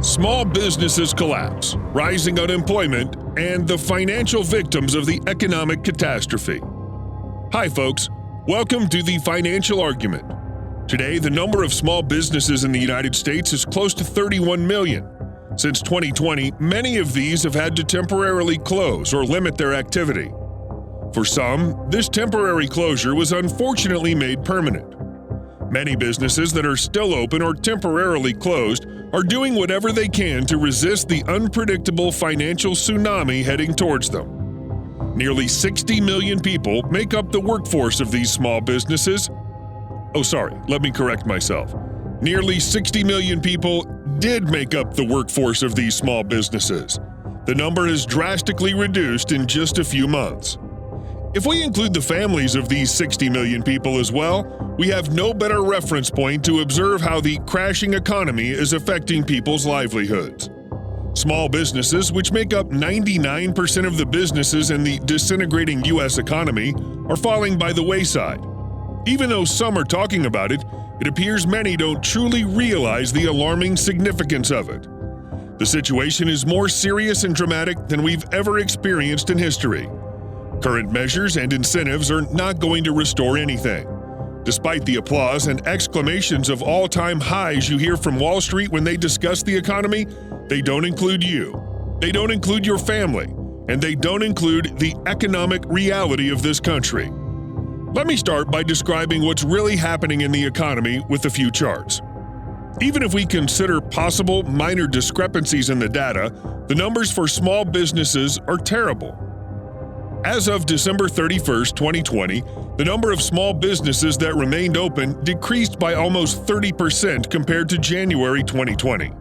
Small businesses collapse, rising unemployment, and the financial victims of the economic catastrophe. Hi folks, welcome to the Financial Argument. Today, the number of small businesses in the United States is close to 31 million. Since 2020, many of these have had to temporarily close or limit their activity. For some, this temporary closure was unfortunately made permanent. Many businesses that are still open or temporarily closed are doing whatever they can to resist the unpredictable financial tsunami heading towards them. Nearly 60 million people make up the workforce of these small businesses. Let me correct myself. Nearly 60 million people did make up the workforce of these small businesses. The number has drastically reduced in just a few months. If we include the families of these 60 million people as well, we have no better reference point to observe how the crashing economy is affecting people's livelihoods. Small businesses, which make up 99% of the businesses in the disintegrating U.S. economy, are falling by the wayside. Even though some are talking about it, it appears many don't truly realize the alarming significance of it. The situation is more serious and dramatic than we've ever experienced in history. Current measures and incentives are not going to restore anything. Despite the applause and exclamations of all-time highs you hear from Wall Street when they discuss the economy, they don't include you. They don't include your family, and they don't include the economic reality of this country. Let me start by describing what's really happening in the economy with a few charts. Even if we consider possible minor discrepancies in the data, the numbers for small businesses are terrible. As of December 31, 2020, the number of small businesses that remained open decreased by almost 30% compared to January 2020.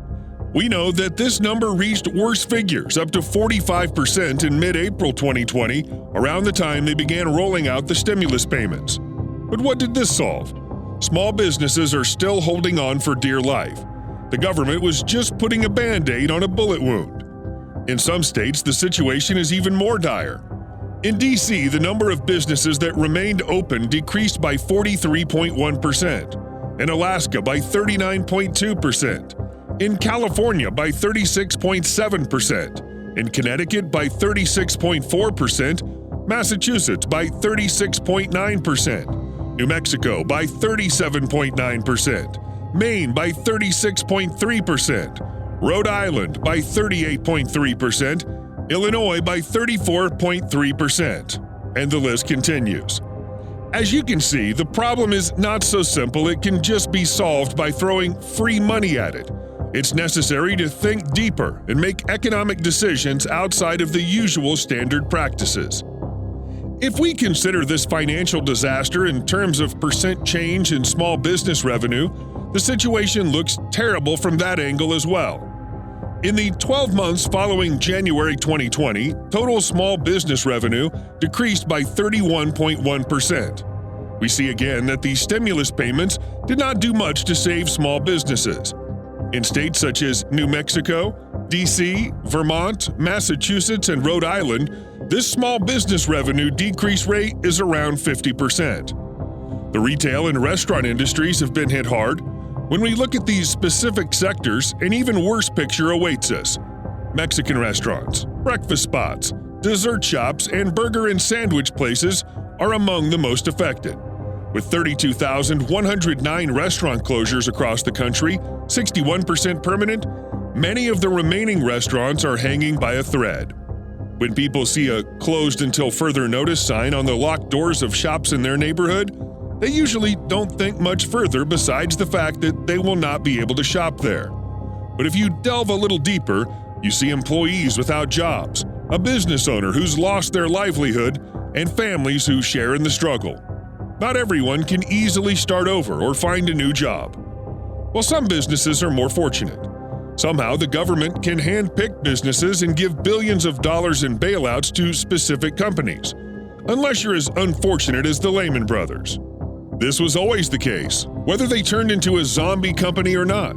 We know that this number reached worse figures, up to 45% in mid-April 2020, around the time they began rolling out the stimulus payments. But what did this solve? Small businesses are still holding on for dear life. The government was just putting a Band-Aid on a bullet wound. In some states, the situation is even more dire. In D.C., the number of businesses that remained open decreased by 43.1%, in Alaska by 39.2%, in California by 36.7%, in Connecticut by 36.4%, Massachusetts by 36.9%, New Mexico by 37.9%, Maine by 36.3%, Rhode Island by 38.3%, Illinois by 34.3%, and the list continues. As you can see, the problem is not so simple it can just be solved by throwing free money at it. It's necessary to think deeper and make economic decisions outside of the usual standard practices. If we consider this financial disaster in terms of percent change in small business revenue, the situation looks terrible from that angle as well. In the 12 months following January 2020, total small business revenue decreased by 31.1%. We see again that the stimulus payments did not do much to save small businesses. In states such as New Mexico, D.C., Vermont, Massachusetts, and Rhode Island, this small business revenue decrease rate is around 50%. The retail and restaurant industries have been hit hard. When we look at these specific sectors, an even worse picture awaits us. Mexican restaurants, breakfast spots, dessert shops, and burger and sandwich places are among the most affected. With 32,109 restaurant closures across the country, 61% permanent, many of the remaining restaurants are hanging by a thread. When people see a "closed until further notice" sign on the locked doors of shops in their neighborhood, they usually don't think much further besides the fact that they will not be able to shop there. But if you delve a little deeper, you see employees without jobs, a business owner who's lost their livelihood, and families who share in the struggle. Not everyone can easily start over or find a new job. While some businesses are more fortunate. Somehow the government can hand-pick businesses and give billions of dollars in bailouts to specific companies, unless you're as unfortunate as the Lehman Brothers. This was always the case, whether they turned into a zombie company or not.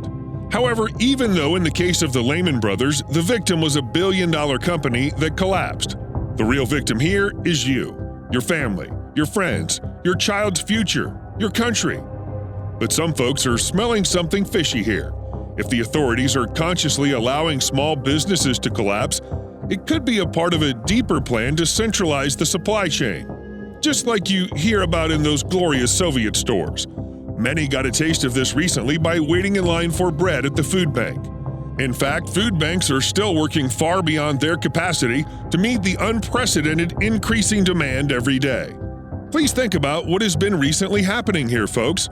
However, even though in the case of the Lehman Brothers, the victim was a billion-dollar company that collapsed, the real victim here is you, your family, your friends, your child's future, your country. But some folks are smelling something fishy here. If the authorities are consciously allowing small businesses to collapse, it could be a part of a deeper plan to centralize the supply chain. Just like you hear about in those glorious Soviet stores. Many got a taste of this recently by waiting in line for bread at the food bank. In fact, food banks are still working far beyond their capacity to meet the unprecedented increasing demand every day. Please think about what has been recently happening here, folks.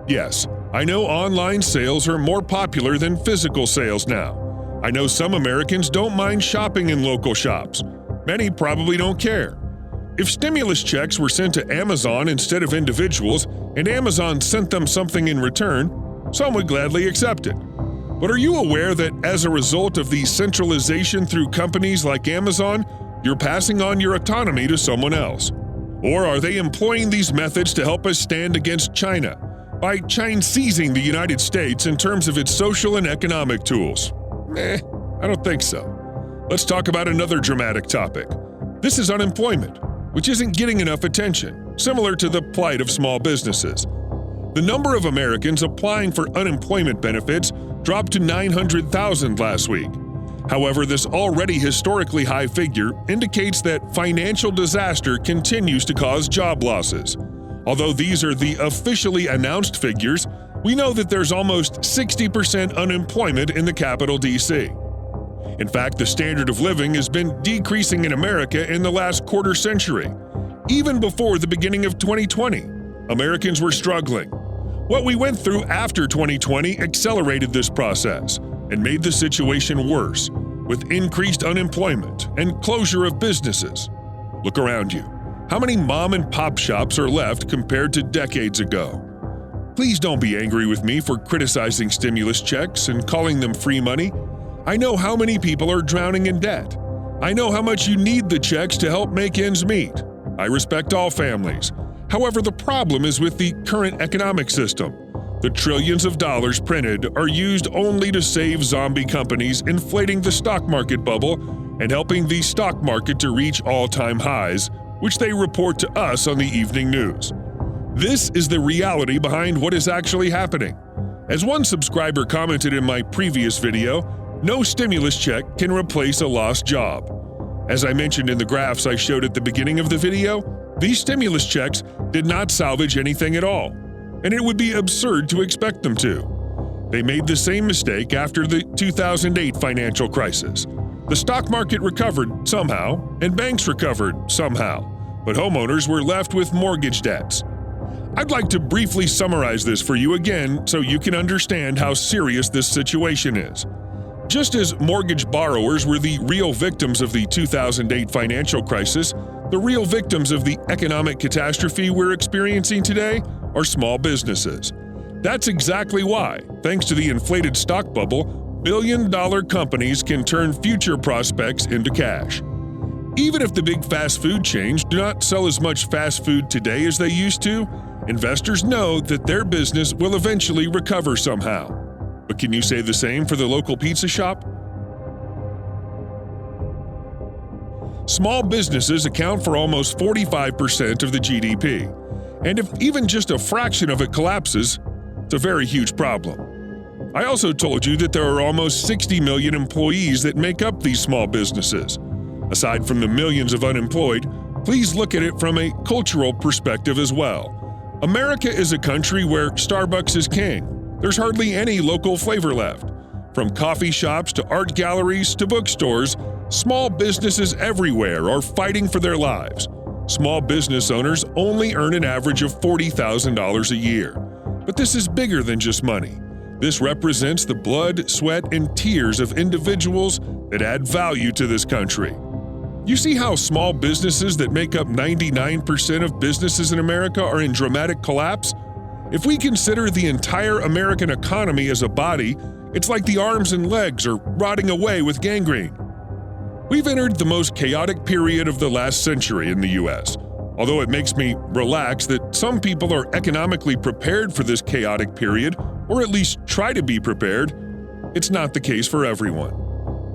Yes, I know online sales are more popular than physical sales now. I know some Americans don't mind shopping in local shops. Many probably don't care. If stimulus checks were sent to Amazon instead of individuals, and Amazon sent them something in return, some would gladly accept it. But are you aware that as a result of the centralization through companies like Amazon, you're passing on your autonomy to someone else? Or are they employing these methods to help us stand against China, by China-seizing the United States in terms of its social and economic tools? I don't think so. Let's talk about another dramatic topic. This is unemployment, which isn't getting enough attention, similar to the plight of small businesses. The number of Americans applying for unemployment benefits dropped to 900,000 last week. However, this already historically high figure indicates that financial disaster continues to cause job losses. Although these are the officially announced figures, we know that there's almost 60% unemployment in the capital D.C. In fact, the standard of living has been decreasing in America in the last quarter century. Even before the beginning of 2020, Americans were struggling. What we went through after 2020 accelerated this process and made the situation worse, with increased unemployment and closure of businesses. Look around you. How many mom-and-pop shops are left compared to decades ago? Please don't be angry with me for criticizing stimulus checks and calling them free money. I know how many people are drowning in debt. I know how much you need the checks to help make ends meet. I respect all families. However, the problem is with the current economic system. The trillions of dollars printed are used only to save zombie companies, inflating the stock market bubble and helping the stock market to reach all-time highs, which they report to us on the evening news. This is the reality behind what is actually happening. As one subscriber commented in my previous video, no stimulus check can replace a lost job. As I mentioned in the graphs I showed at the beginning of the video, these stimulus checks did not salvage anything at all, and it would be absurd to expect them to. They made the same mistake after the 2008 financial crisis. The stock market recovered somehow, and banks recovered somehow, but homeowners were left with mortgage debts. I'd like to briefly summarize this for you again so you can understand how serious this situation is. Just as mortgage borrowers were the real victims of the 2008 financial crisis, the real victims of the economic catastrophe we're experiencing today are small businesses. That's exactly why, thanks to the inflated stock bubble, billion-dollar companies can turn future prospects into cash. Even if the big fast food chains do not sell as much fast food today as they used to, investors know that their business will eventually recover somehow. But can you say the same for the local pizza shop? Small businesses account for almost 45% of the GDP, and if even just a fraction of it collapses, it's a very huge problem. I also told you that there are almost 60 million employees that make up these small businesses. Aside from the millions of unemployed, please look at it from a cultural perspective as well. America is a country where Starbucks is king. There's hardly any local flavor left. From coffee shops to art galleries to bookstores, small businesses everywhere are fighting for their lives. Small business owners only earn an average of $40,000 a year. But this is bigger than just money. This represents the blood, sweat, and tears of individuals that add value to this country. You see how small businesses that make up 99% of businesses in America are in dramatic collapse? If we consider the entire American economy as a body, it's like the arms and legs are rotting away with gangrene. We've entered the most chaotic period of the last century in the U.S., although it makes me relax that some people are economically prepared for this chaotic period, or at least try to be prepared. It's not the case for everyone.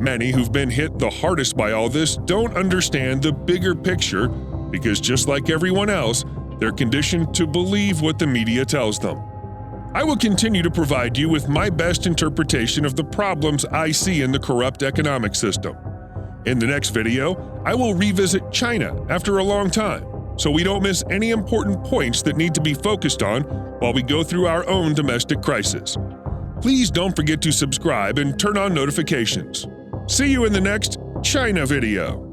Many who've been hit the hardest by all this don't understand the bigger picture because just like everyone else, they're conditioned to believe what the media tells them. I will continue to provide you with my best interpretation of the problems I see in the corrupt economic system. In the next video, I will revisit China after a long time, so we don't miss any important points that need to be focused on while we go through our own domestic crisis. Please don't forget to subscribe and turn on notifications. See you in the next China video.